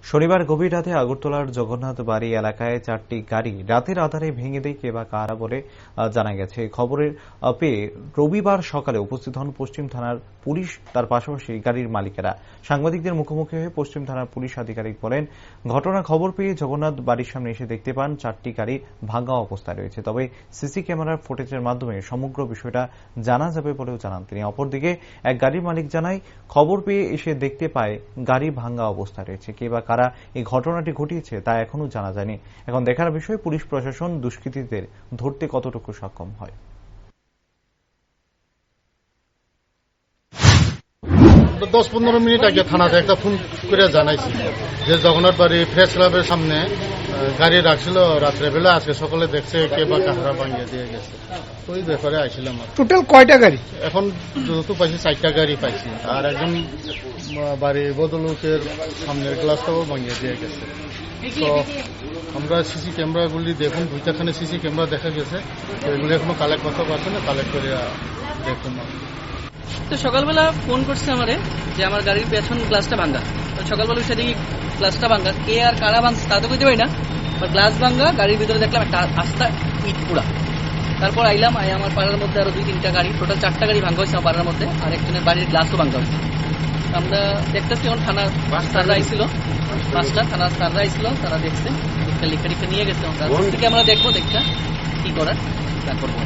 শনিবার গভীর রাতে আগরতলার জগন্নাথ বাড়ি এলাকায় 4টি গাড়ি রাতের আঁধারে ভেঙে দেয় কে বা কারা বলে জানা গেছে। খবরের পেয়ে রবিবার সকালে উপস্থিত হন পশ্চিম থানার পুলিশ, তার পাশাপাশি গাড়ির মালিকেরা। সাংবাদিকদের মুখোমুখি হয়ে পশ্চিম থানার পুলিশ আধিকারিক বলেন, ঘটনার খবর পেয়ে জগন্নাথ বাড়ির সামনে এসে দেখতে পান 4টি গাড়ি ভাঙা অবস্থায় রয়েছে। তবে সিসি ক্যামেরার ফুটেজের মাধ্যমে সমগ্র বিষয়টা জানা যাবে বলেও জানান তিনি। অপরদিকে এক গাড়ির মালিক জানায়, খবর পেয়ে এসে দেখতে পায় গাড়ি ভাঙা অবস্থায় রয়েছে। কে বা কারা এই ঘটনাটি ঘটিয়েছে তা এখনো জানা যায়নি। এখন দেখার বিষয় পুলিশ প্রশাসন দুষ্কৃতীদের ধরতে কতটুকু সক্ষম হয়। 10-15 মিনিট আগে থানাতে একটা ফোন করে জানাইছি যে জগন্নাথ বাড়ি প্রেস ক্লাবের সামনে গাড়ি রাখছিল রাত্রেবেলা, আজকে সকালে দেখছে কে বা কাহারা ভাঙিয়ে দিয়ে গেছে। ওই ব্যাপারে আইছিলাম। টোটাল কয়টা গাড়ি? এখন যত পাইছি 4টা গাড়ি পাইছি, আর একজন বাড়ির বদলোকের সামনের গ্লাসটাও ভাঙিয়ে দিয়ে গেছে। তো আমরা সিসি ক্যামেরাগুলি দেখুন, 2টাখানে সিসি ক্যামেরা দেখা গেছে, তো এগুলি এখনো কালেক্ট করতে পারছে না, কালেক্ট করে দেখুন। তো সকালবেলা ফোন করছে আমারে যে আমার গাড়ির পেছন গ্লাসটা ভাঙা। তো সকালবেলা উঠে দেখি গ্লাসটা ভাঙা, কে আর কারা ভাঙছে তা তো কইতে পারি না, গ্লাস ভাঙা, গাড়ির ভিতরে দেখলাম একটা আস্তা ইট পুরা। তারপর আইলাম, আমার পাড়ার মধ্যে আরো 2-3টা গাড়ি, টোটাল 4টা গাড়ি ভাঙা হয়েছে আমার পাড়ার মধ্যে, আর একজনের বাড়ির গ্লাসও ভাঙা হয়েছে। আমরা দেখতেছি এখন থানার স্যাররা আইছিল, 5টা থানার স্যাররা আইছিল, তারা দেখছে, লেখা নিয়ে গেছে। থেকে আমরা দেখবো, দেখটা কি করার তা করবো।